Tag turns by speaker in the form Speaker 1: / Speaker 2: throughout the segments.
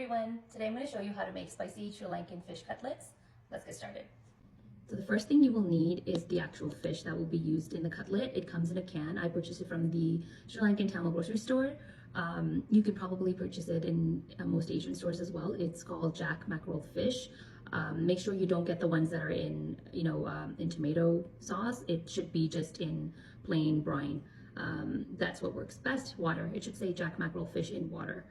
Speaker 1: everyone, today I'm going to show you how to make spicy Sri Lankan fish cutlets. Let's get started. So the first thing you will need is the actual fish that will be used in the cutlet. It comes in a can. I purchased it from the Sri Lankan Tamil grocery store. You could probably purchase it in most Asian stores as well. It's called Jack Mackerel fish. Make sure you don't get the ones that are in, in tomato sauce. It should be just in plain brine. That's what works best. Water. It should say Jack Mackerel fish in water.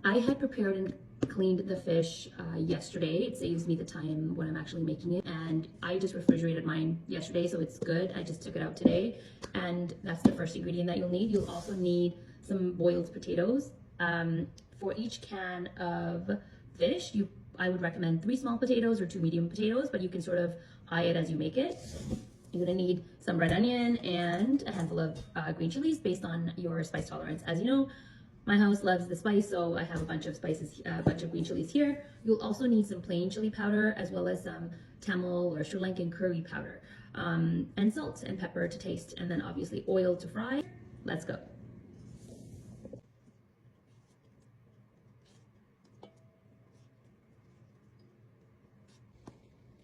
Speaker 1: I had prepared and cleaned the fish yesterday. It saves me the time when I'm actually making it, and I just refrigerated mine yesterday, so it's good. I just took it out today, and that's the first ingredient that you'll need. You'll also need some boiled potatoes. For each can of fish, I would recommend 3 small potatoes or 2 medium potatoes, but you can sort of eye it as you make it. You're gonna need some red onion and a handful of green chilies based on your spice tolerance. As you know, my house loves the spice, so I have a bunch of spices, a bunch of green chilies here. You'll also need some plain chili powder, as well as some Tamil or Sri Lankan curry powder, and salt and pepper to taste, and then obviously oil to fry. Let's go.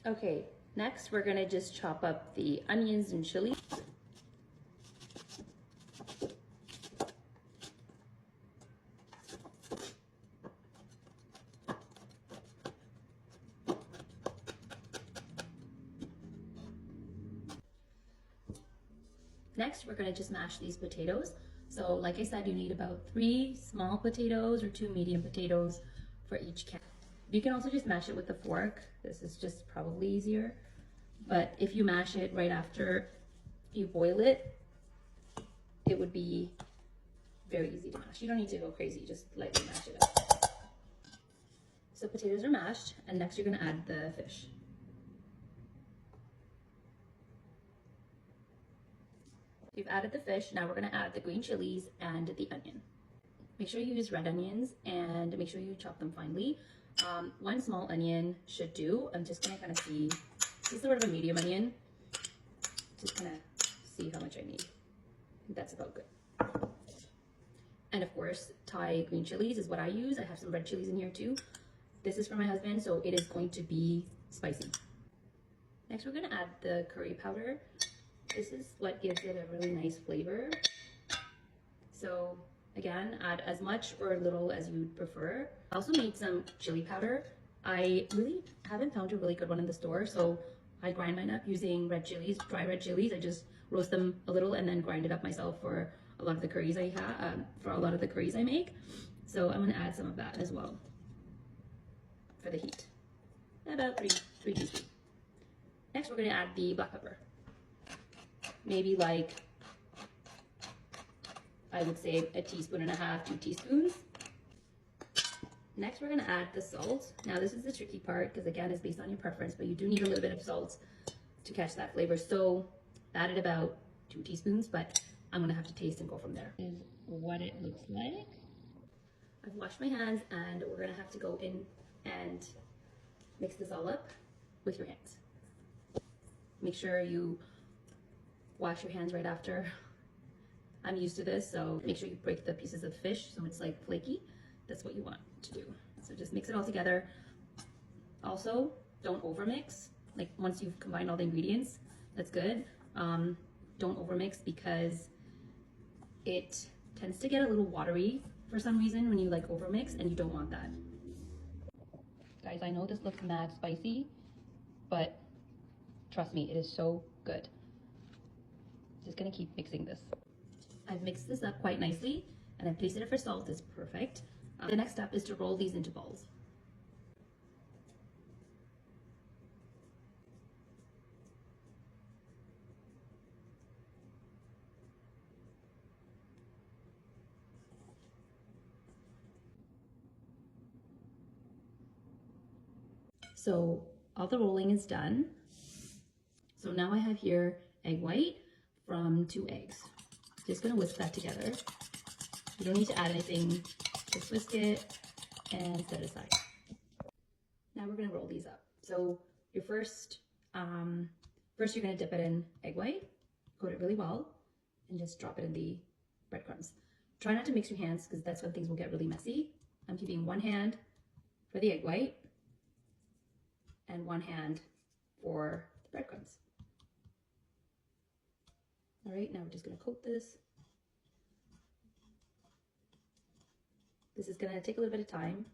Speaker 1: Okay, next we're gonna just chop up the onions and chili. Next, we're gonna just mash these potatoes. So like I said, you need about 3 small potatoes or 2 medium potatoes for each can. You can also just mash it with a fork. This is just probably easier. But if you mash it right after you boil it, it would be very easy to mash. You don't need to go crazy, just lightly mash it up. So potatoes are mashed, and next you're gonna add the fish. You've added the fish, now we're gonna add the green chilies and the onion. Make sure you use red onions and make sure you chop them finely. 1 small onion should do. I'm just gonna kind of see, this is sort of a medium onion. Just kind of see how much I need. That's about good. And of course, Thai green chilies is what I use. I have some red chilies in here too. This is for my husband, so it is going to be spicy. Next, we're gonna add the curry powder. This is what gives it a really nice flavor. So again, add as much or little as you prefer. I also made some chili powder. I really haven't found a really good one in the store, so I grind mine up using red chilies, dry red chilies. I just roast them a little and then grind it up myself for a lot of the curries I have, for a lot of the curries I make. So I'm gonna add some of that as well for the heat. About 3 teaspoons. Next, we're gonna add the black pepper. Maybe like, I would say 1.5 teaspoons, 2 teaspoons. Next, we're gonna add the salt. Now this is the tricky part because again, it's based on your preference, but you do need a little bit of salt to catch that flavor. So added about 2 teaspoons, but I'm gonna have to taste and go from there. This is what it looks like. I've washed my hands and we're gonna have to go in and mix this all up with your hands. Make sure you wash your hands right after. I'm used to this, so make sure you break the pieces of fish so it's like flaky. That's what you want to do. So just mix it all together. Also, don't overmix. Like once you've combined all the ingredients, that's good. Don't overmix because it tends to get a little watery for some reason when you like overmix, and you don't want that. Guys, I know this looks mad spicy, but trust me, it is so good. Just gonna keep mixing this. I've mixed this up quite nicely and I've tasted it for salt. It's perfect. The next step is to roll these into balls. So all the rolling is done. So now I have here egg white from 2 eggs. Just gonna whisk that together. You don't need to add anything, just whisk it and set it aside. Now we're gonna roll these up. So your first you're gonna dip it in egg white, coat it really well, and just drop it in the breadcrumbs. Try not to mix your hands because that's when things will get really messy. I'm keeping one hand for the egg white and one hand for the breadcrumbs. All right, now we're just gonna coat this. This is gonna take a little bit of time,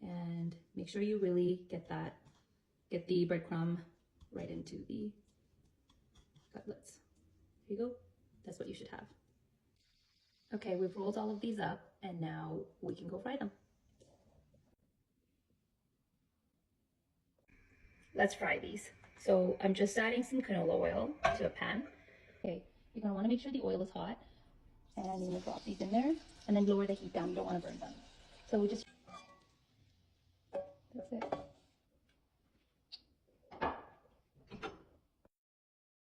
Speaker 1: and make sure you really get the breadcrumb right into the cutlets. Here you go, that's what you should have. Okay, we've rolled all of these up, and now we can go fry them. Let's fry these. So I'm just adding some canola oil to a pan. Okay, you're gonna wanna make sure the oil is hot, and you're gonna drop these in there, and then lower the heat down. You don't wanna burn them. So we just